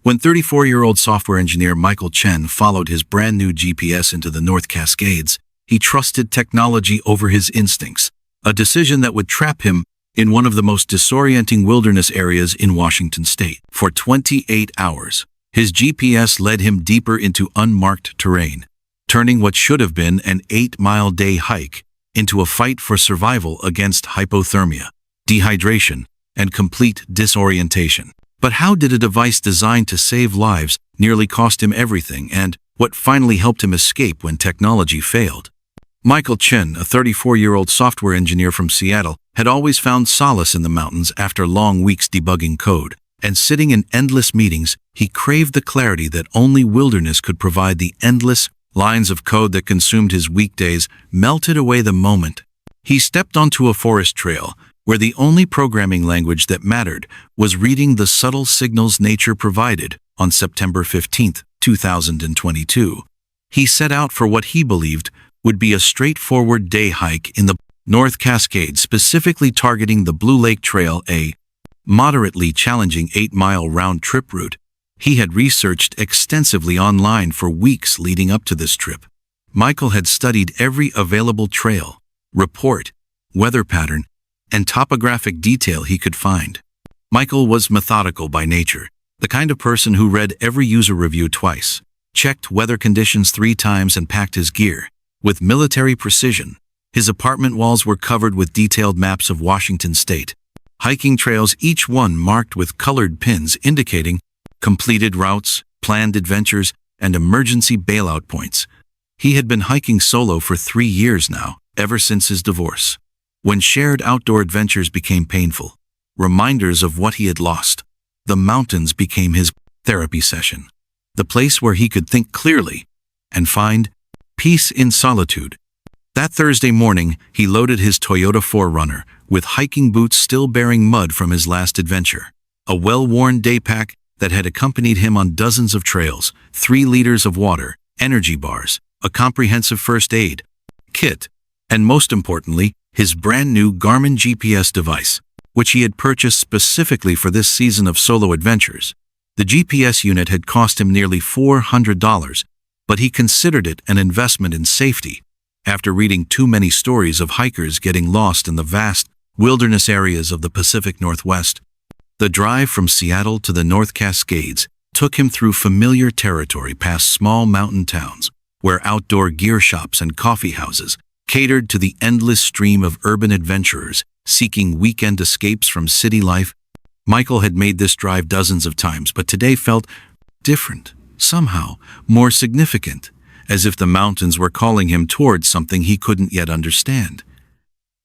When 34-year-old software engineer Michael Chen followed his brand new GPS into the North Cascades, he trusted technology over his instincts, a decision that would trap him in one of the most disorienting wilderness areas in Washington state. For 28 hours, his GPS led him deeper into unmarked terrain, turning what should have been an 8-mile day hike into a fight for survival against hypothermia, dehydration, and complete disorientation. But how did a device designed to save lives nearly cost him everything, and what finally helped him escape when technology failed? Michael Chen, a 34-year-old software engineer from Seattle, had always found solace in the mountains after long weeks debugging code, and sitting in endless meetings, he craved the clarity that only wilderness could provide. The endless lines of code that consumed his weekdays melted away the moment he stepped onto a forest trail, where the only programming language that mattered was reading the subtle signals nature provided. On September 15, 2022, he set out for what he believed would be a straightforward day hike in the North Cascades, specifically targeting the Blue Lake Trail, a moderately challenging 8-mile round-trip route he had researched extensively online for weeks leading up to this trip. Michael had studied every available trail, report, weather pattern, and topographic detail he could find. Michael was methodical by nature, the kind of person who read every user review twice, checked weather conditions 3 times, and packed his gear with military precision. His apartment walls were covered with detailed maps of Washington state, hiking trails, each one marked with colored pins indicating completed routes, planned adventures, and emergency bailout points. He had been hiking solo for 3 years now, ever since his divorce. When shared outdoor adventures became painful, reminders of what he had lost, the mountains became his therapy session, the place where he could think clearly and find peace in solitude. That Thursday morning, he loaded his Toyota 4Runner, with hiking boots still bearing mud from his last adventure, a well-worn day pack that had accompanied him on dozens of trails, 3 liters of water, energy bars, a comprehensive first aid kit, and most importantly, his brand new Garmin GPS device, which he had purchased specifically for this season of solo adventures. The GPS unit had cost him nearly $400, but he considered it an investment in safety after reading too many stories of hikers getting lost in the vast wilderness areas of the Pacific Northwest. The drive from Seattle to the North Cascades took him through familiar territory, past small mountain towns, where outdoor gear shops and coffee houses catered to the endless stream of urban adventurers seeking weekend escapes from city life. Michael had made this drive dozens of times, but today felt different, somehow more significant, as if the mountains were calling him towards something he couldn't yet understand.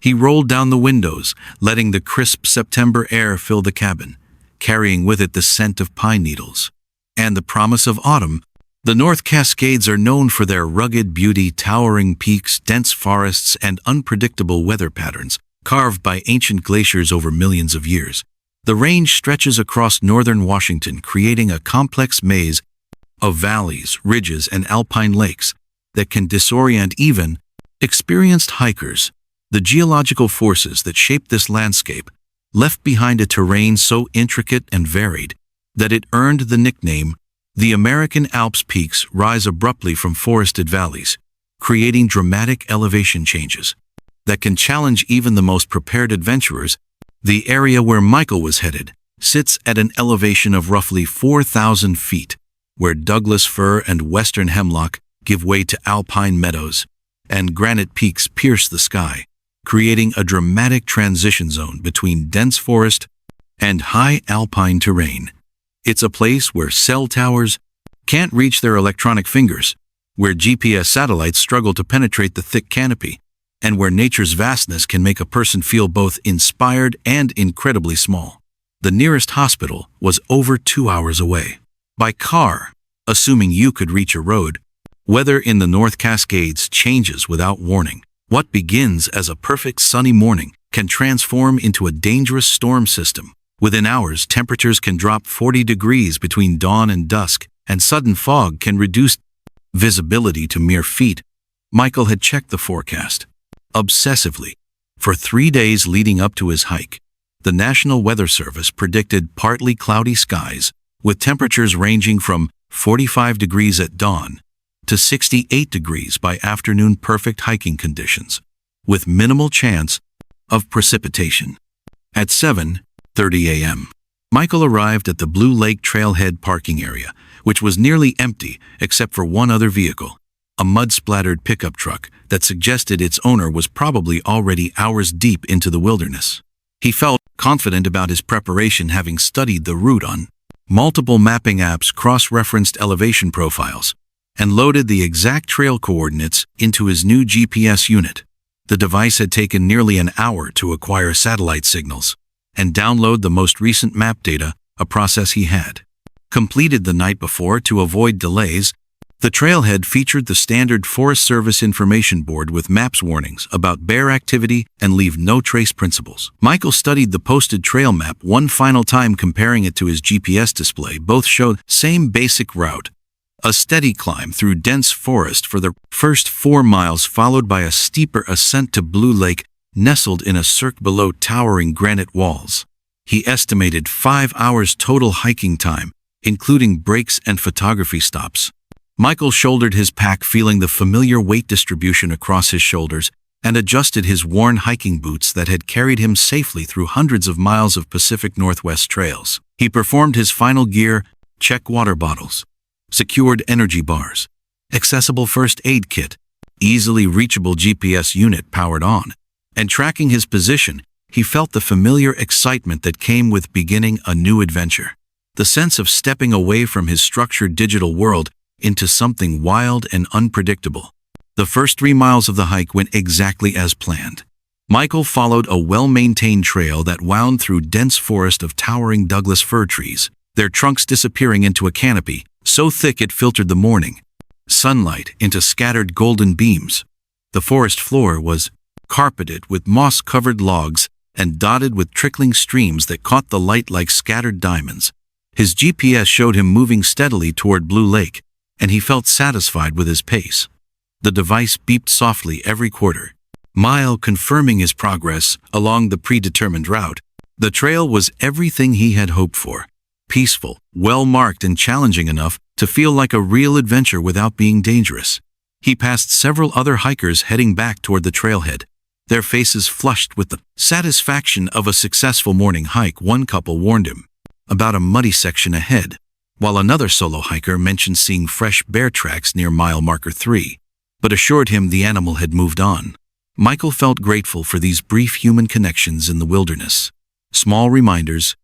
He rolled down the windows, letting the crisp September air fill the cabin, carrying with it the scent of pine needles and the promise of autumn. The North Cascades are known for their rugged beauty, towering peaks, dense forests, and unpredictable weather patterns, carved by ancient glaciers over millions of years. The range stretches across northern Washington, creating a complex maze of valleys, ridges, and alpine lakes that can disorient even experienced hikers. The geological forces that shape this landscape left behind a terrain so intricate and varied that it earned the nickname. The American Alps peaks rise abruptly from forested valleys, creating dramatic elevation changes that can challenge even the most prepared adventurers. The area where Michael was headed sits at an elevation of roughly 4,000 feet, where Douglas fir and western hemlock give way to alpine meadows, and granite peaks pierce the sky, creating a dramatic transition zone between dense forest and high alpine terrain. It's a place where cell towers can't reach their electronic fingers, where GPS satellites struggle to penetrate the thick canopy, and where nature's vastness can make a person feel both inspired and incredibly small. The nearest hospital was over 2 hours away. By car, assuming you could reach a road. Weather in the North Cascades changes without warning. What begins as a perfect sunny morning can transform into a dangerous storm system. Within hours, temperatures can drop 40 degrees between dawn and dusk, and sudden fog can reduce visibility to mere feet. Michael had checked the forecast obsessively. For 3 days leading up to his hike, the National Weather Service predicted partly cloudy skies, with temperatures ranging from 45 degrees at dawn to 68 degrees by afternoon. Perfect hiking conditions, with minimal chance of precipitation. At 7:30 a.m., Michael arrived at the Blue Lake Trailhead parking area, which was nearly empty except for one other vehicle, a mud-splattered pickup truck that suggested its owner was probably already hours deep into the wilderness. He felt confident about his preparation, having studied the route on multiple mapping apps, cross-referenced elevation profiles, and loaded the exact trail coordinates into his new GPS unit. The device had taken nearly an hour to acquire satellite signals and download the most recent map data, a process he had completed the night before to avoid delays. The trailhead featured the standard Forest Service information board with maps warnings about bear activity and leave no trace principles. Michael studied the posted trail map one final time, comparing it to his GPS display. Both showed same basic route, a steady climb through dense forest for the first 4 miles, followed by a steeper ascent to Blue Lake, nestled in a cirque below towering granite walls. He estimated 5 hours total hiking time, including breaks and photography stops. Michael shouldered his pack, feeling the familiar weight distribution across his shoulders, and adjusted his worn hiking boots that had carried him safely through hundreds of miles of Pacific Northwest trails. He performed his final gear check: water bottles, secured energy bars, accessible first aid kit, easily reachable GPS unit powered on. And tracking his position, he felt the familiar excitement that came with beginning a new adventure. The sense of stepping away from his structured digital world into something wild and unpredictable. The first 3 miles of the hike went exactly as planned. Michael followed a well-maintained trail that wound through dense forest of towering Douglas fir trees, their trunks disappearing into a canopy so thick it filtered the morning sunlight into scattered golden beams. The forest floor was carpeted with moss-covered logs and dotted with trickling streams that caught the light like scattered diamonds. His GPS showed him moving steadily toward Blue Lake, and he felt satisfied with his pace. The device beeped softly every quarter mile, confirming his progress along the predetermined route. The trail was everything he had hoped for: peaceful, well-marked, and challenging enough to feel like a real adventure without being dangerous. He passed several other hikers heading back toward the trailhead, their faces flushed with the satisfaction of a successful morning hike. One couple warned him about a muddy section ahead, while another solo hiker mentioned seeing fresh bear tracks near mile marker 3, but assured him the animal had moved on. Michael felt grateful for these brief human connections in the wilderness, small reminders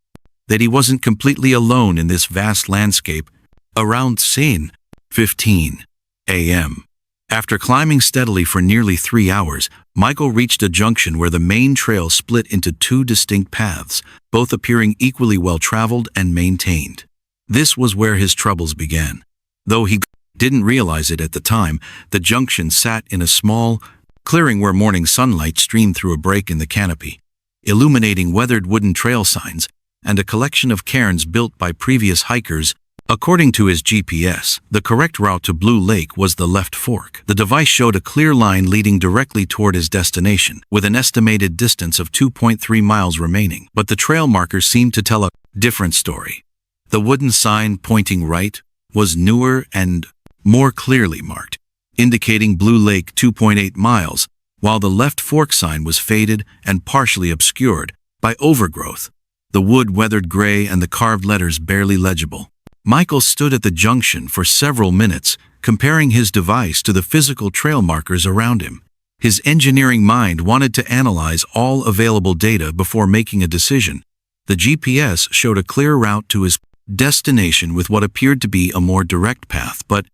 that he wasn't completely alone in this vast landscape. Around 7:15 a.m., after climbing steadily for nearly 3 hours, Michael reached a junction where the main trail split into 2 distinct paths, both appearing equally well-traveled and maintained. This was where his troubles began. Though he didn't realize it at the time, the junction sat in a small clearing where morning sunlight streamed through a break in the canopy, illuminating weathered wooden trail signs and a collection of cairns built by previous hikers. According to his GPS, the correct route to Blue Lake was the left fork. The device showed a clear line leading directly toward his destination, with an estimated distance of 2.3 miles remaining. But the trail markers seemed to tell a different story. The wooden sign pointing right was newer and more clearly marked, indicating Blue Lake 2.8 miles, while the left fork sign was faded and partially obscured by overgrowth, the wood weathered gray and the carved letters barely legible. Michael stood at the junction for several minutes, comparing his device to the physical trail markers around him. His engineering mind wanted to analyze all available data before making a decision. The GPS showed a clear route to his destination with what appeared to be a more direct path, but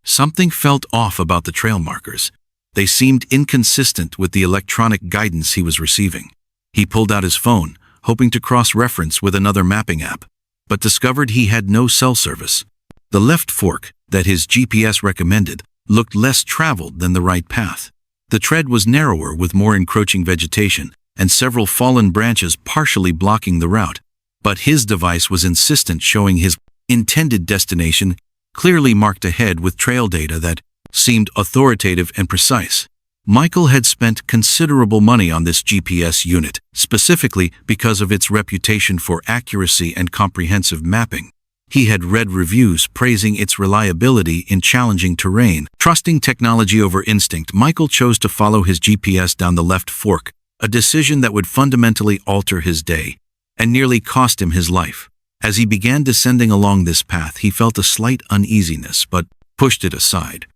something felt off about the trail markers. They seemed inconsistent with the electronic guidance he was receiving. He pulled out his phone, hoping to cross-reference with another mapping app, but discovered he had no cell service. The left fork that his GPS recommended looked less traveled than the right path. The tread was narrower with more encroaching vegetation and several fallen branches partially blocking the route, but his device was insistent, showing his intended destination clearly marked ahead with trail data that seemed authoritative and precise. Michael had spent considerable money on this GPS unit, specifically because of its reputation for accuracy and comprehensive mapping. He had read reviews praising its reliability in challenging terrain. Trusting technology over instinct, Michael chose to follow his GPS down the left fork, a decision that would fundamentally alter his day and nearly cost him his life. As he began descending along this path, he felt a slight uneasiness, but pushed it aside,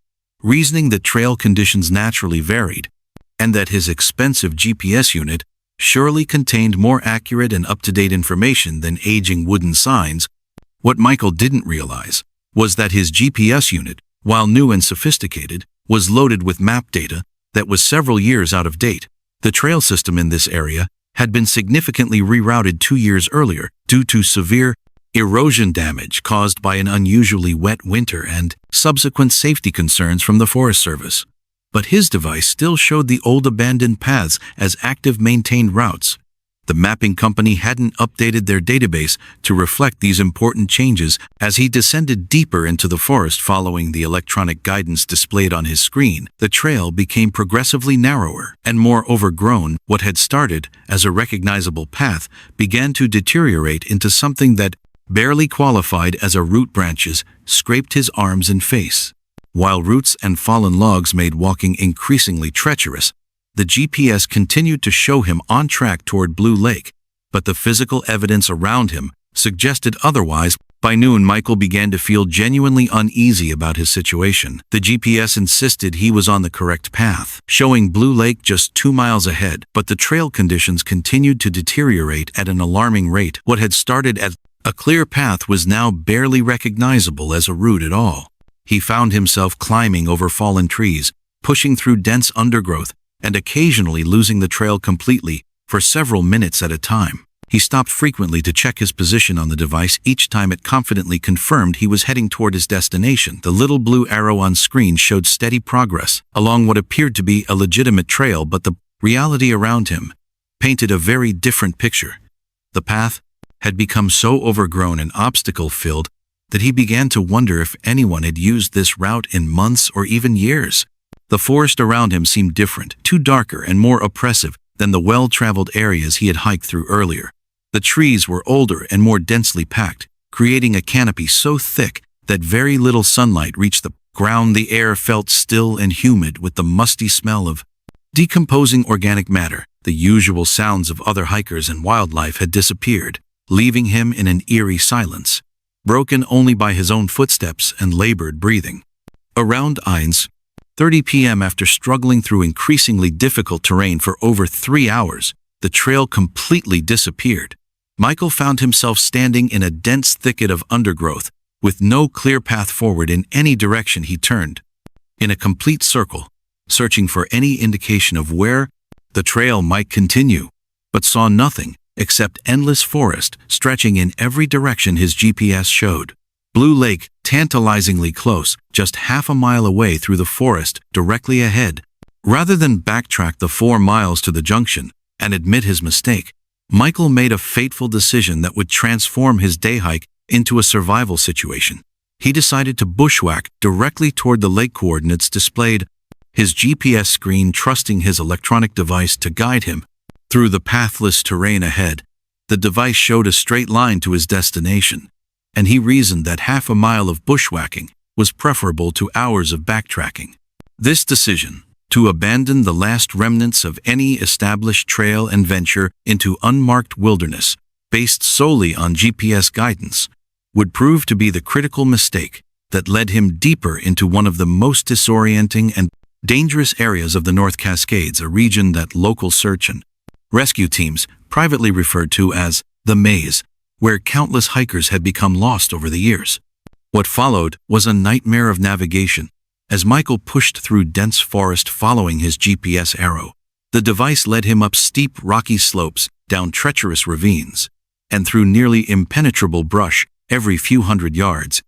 reasoning that trail conditions naturally varied and that his expensive GPS unit surely contained more accurate and up-to-date information than aging wooden signs. What Michael didn't realize was that his GPS unit, while new and sophisticated, was loaded with map data that was several years out of date. The trail system in this area had been significantly rerouted 2 years earlier due to severe erosion damage caused by an unusually wet winter and subsequent safety concerns from the Forest Service. But his device still showed the old abandoned paths as active maintained routes. The mapping company hadn't updated their database to reflect these important changes. As he descended deeper into the forest following the electronic guidance displayed on his screen, the trail became progressively narrower and more overgrown. What had started as a recognizable path began to deteriorate into something that barely qualified as a root. Branches scraped his arms and face, while roots and fallen logs made walking increasingly treacherous. The GPS continued to show him on track toward Blue Lake, but the physical evidence around him suggested otherwise. By noon, Michael began to feel genuinely uneasy about his situation. The GPS insisted he was on the correct path, showing Blue Lake just 2 miles ahead, but the trail conditions continued to deteriorate at an alarming rate. What had started as a clear path was now barely recognizable as a route at all. He found himself climbing over fallen trees, pushing through dense undergrowth, and occasionally losing the trail completely for several minutes at a time. He stopped frequently to check his position on the device. Each time it confidently confirmed he was heading toward his destination. The little blue arrow on screen showed steady progress along what appeared to be a legitimate trail, but the reality around him painted a very different picture. The path had become so overgrown and obstacle-filled that he began to wonder if anyone had used this route in months or even years. The forest around him seemed different, too darker and more oppressive than the well-traveled areas he had hiked through earlier. The trees were older and more densely packed, creating a canopy so thick that very little sunlight reached the ground. The air felt still and humid with the musty smell of decomposing organic matter. The usual sounds of other hikers and wildlife had disappeared, leaving him in an eerie silence, broken only by his own footsteps and labored breathing. Around 1:30 p.m., after struggling through increasingly difficult terrain for over 3 hours, the trail completely disappeared. Michael found himself standing in a dense thicket of undergrowth, with no clear path forward in any direction. He turned in a complete circle, searching for any indication of where the trail might continue, but saw nothing except endless forest stretching in every direction his GPS showed. Blue Lake, tantalizingly close, just half a mile away through the forest directly ahead. Rather than backtrack the 4 miles to the junction and admit his mistake, Michael made a fateful decision that would transform his day hike into a survival situation. He decided to bushwhack directly toward the lake coordinates displayed his GPS screen, trusting his electronic device to guide him through the pathless terrain ahead. The device showed a straight line to his destination, and he reasoned that half a mile of bushwhacking was preferable to hours of backtracking. This decision, to abandon the last remnants of any established trail and venture into unmarked wilderness, based solely on GPS guidance, would prove to be the critical mistake that led him deeper into one of the most disorienting and dangerous areas of the North Cascades, a region that local search and rescue teams privately referred to as the Maze, where countless hikers had become lost over the years. What followed was a nightmare of navigation. As Michael pushed through dense forest following his GPS arrow, the device led him up steep rocky slopes, down treacherous ravines, and through nearly impenetrable brush. Every few hundred yards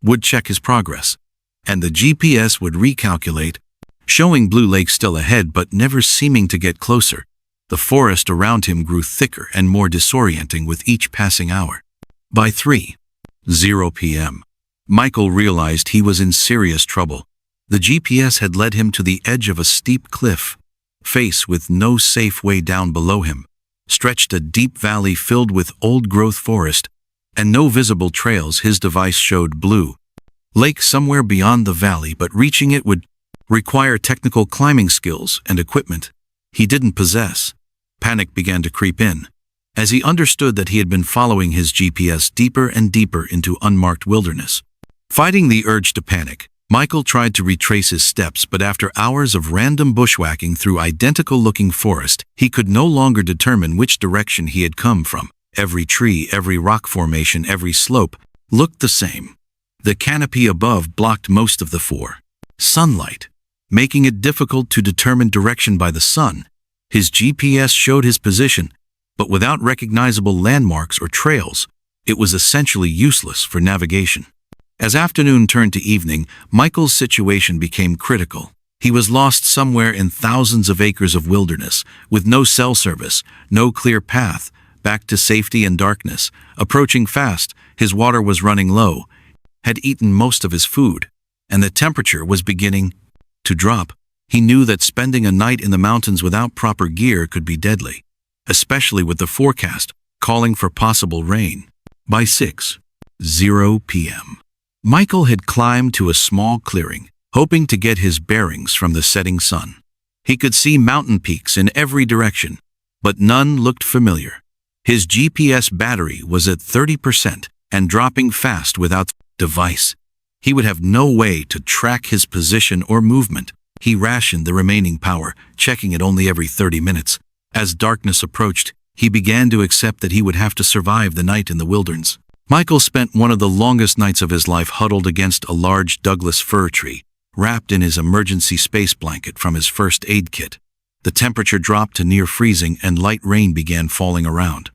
would check his progress, and the GPS would recalculate, showing Blue Lake still ahead but never seeming to get closer. The forest around him grew thicker and more disorienting with each passing hour. By 3:00 p.m., Michael realized he was in serious trouble. The GPS had led him to the edge of a steep cliff face with no safe way down. Below him stretched a deep valley filled with old-growth forest, and no visible trails. His device showed blue lake somewhere beyond the valley, but reaching it would require technical climbing skills and equipment he didn't possess. Panic began to creep in, as he understood that he had been following his GPS deeper and deeper into unmarked wilderness. Fighting the urge to panic, Michael tried to retrace his steps, but after hours of random bushwhacking through identical-looking forest, he could no longer determine which direction he had come from. Every tree, every rock formation, every slope looked the same. The canopy above blocked most of the sunlight, making it difficult to determine direction by the sun. His GPS showed his position, but without recognizable landmarks or trails, it was essentially useless for navigation. As afternoon turned to evening, Michael's situation became critical. He was lost somewhere in thousands of acres of wilderness, with no cell service, no clear path back to safety and darkness. Approaching fast, his water was running low, had eaten most of his food, and the temperature was beginning to drop. He knew that spending a night in the mountains without proper gear could be deadly, especially with the forecast calling for possible rain. By 6:00 p.m., Michael had climbed to a small clearing, hoping to get his bearings from the setting sun. He could see mountain peaks in every direction, but none looked familiar. His GPS battery was at 30% and dropping fast without device. He would have no way to track his position or movement. He rationed the remaining power, checking it only every 30 minutes. As darkness approached, he began to accept that he would have to survive the night in the wilderness. Michael spent one of the longest nights of his life huddled against a large Douglas fir tree, wrapped in his emergency space blanket from his first aid kit. The temperature dropped to near freezing and light rain began falling around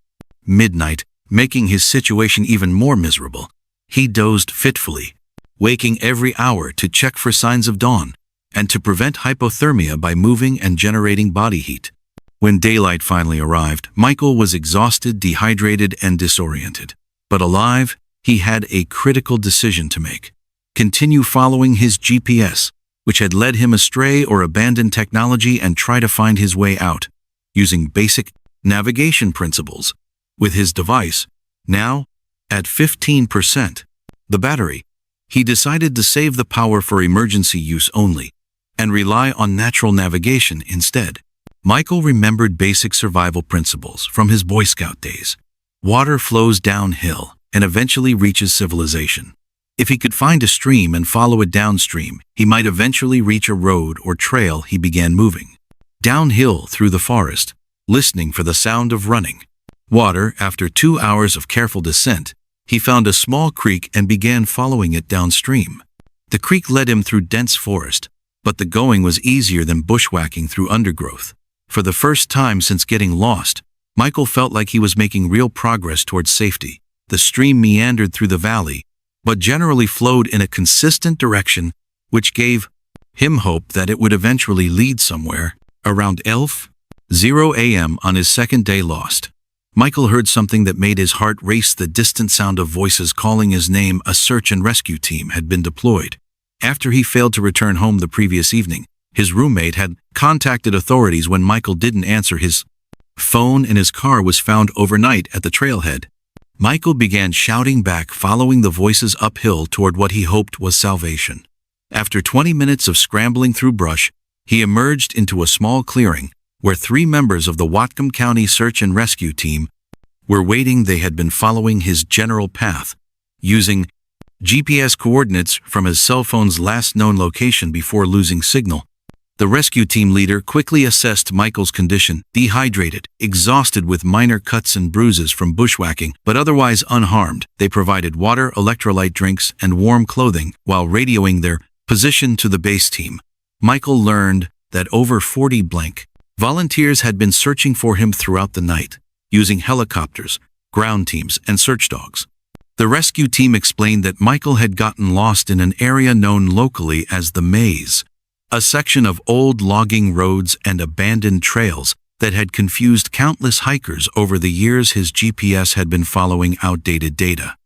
midnight, making his situation even more miserable. He dozed fitfully, waking every hour to check for signs of dawn and to prevent hypothermia by moving and generating body heat. When daylight finally arrived, Michael was exhausted, dehydrated, and disoriented. But alive, he had a critical decision to make. Continue following his GPS, which had led him astray, or abandon technology and try to find his way out, using basic navigation principles. With his device, now at 15%, the battery, he decided to save the power for emergency use only and rely on natural navigation instead. Michael remembered basic survival principles from his Boy Scout days. Water flows downhill and eventually reaches civilization. If he could find a stream and follow it downstream, he might eventually reach a road or trail. He began moving downhill through the forest, listening for the sound of running water. After 2 hours of careful descent, he found a small creek and began following it downstream. The creek led him through dense forest, but the going was easier than bushwhacking through undergrowth. For the first time since getting lost, Michael felt like he was making real progress towards safety. The stream meandered through the valley, but generally flowed in a consistent direction, which gave him hope that it would eventually lead somewhere. Around 11:00 a.m. on his second day lost, Michael heard something that made his heart race, the distant sound of voices calling his name. A search and rescue team had been deployed. After he failed to return home the previous evening, his roommate had contacted authorities. When Michael didn't answer his phone and his car was found overnight at the trailhead, Michael began shouting back, following the voices uphill toward what he hoped was salvation. After 20 minutes of scrambling through brush, he emerged into a small clearing where 3 members of the Whatcom County Search and Rescue Team were waiting. They had been following his general path, using GPS coordinates from his cell phone's last known location before losing signal. The rescue team leader quickly assessed Michael's condition: dehydrated, exhausted with minor cuts and bruises from bushwhacking, but otherwise unharmed. They provided water, electrolyte drinks, and warm clothing while radioing their position to the base team. Michael learned that over 40 volunteers had been searching for him throughout the night, using helicopters, ground teams, and search dogs. The rescue team explained that Michael had gotten lost in an area known locally as the Maze, a section of old logging roads and abandoned trails that had confused countless hikers over the years. His GPS had been following outdated data,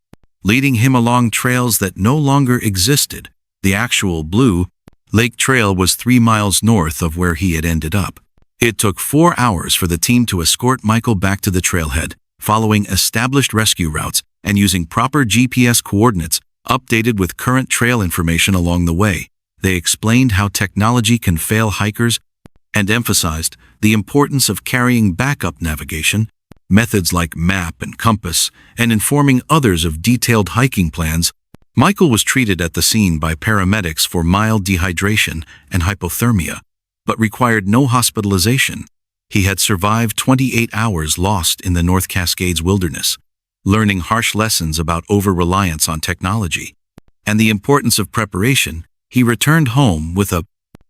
leading him along trails that no longer existed. The actual Blue Lake Trail was 3 miles north of where he had ended up. It took 4 hours for the team to escort Michael back to the trailhead. Following established rescue routes, and using proper GPS coordinates updated with current trail information along the way. They explained how technology can fail hikers and emphasized the importance of carrying backup navigation, methods like map and compass, and informing others of detailed hiking plans. Michael was treated at the scene by paramedics for mild dehydration and hypothermia, but required no hospitalization. He had survived 28 hours lost in the North Cascades wilderness, learning harsh lessons about over-reliance on technology and the importance of preparation. He returned home with a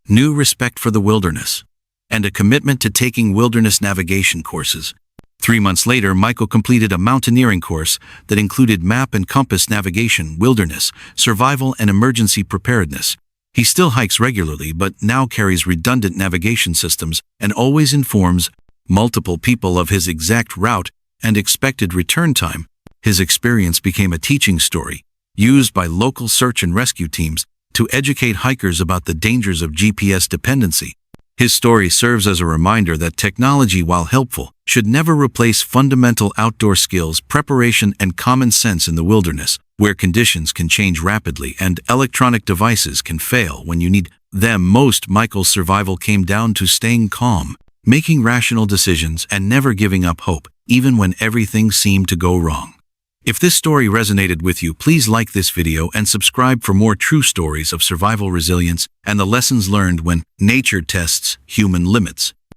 new respect for the wilderness and a commitment to taking wilderness navigation courses. 3 months later, Michael completed a mountaineering course that included map and compass navigation, wilderness, survival, and emergency preparedness. He still hikes regularly, but now carries redundant navigation systems and always informs multiple people of his exact route and expected return time. His experience became a teaching story, used by local search and rescue teams to educate hikers about the dangers of GPS dependency. His story serves as a reminder that technology, while helpful, should never replace fundamental outdoor skills, preparation, and common sense in the wilderness, where conditions can change rapidly and electronic devices can fail when you need them most. Michael's survival came down to staying calm, making rational decisions, and never giving up hope, even when everything seemed to go wrong. If this story resonated with you, please like this video and subscribe for more true stories of survival, resilience, and the lessons learned when nature tests human limits.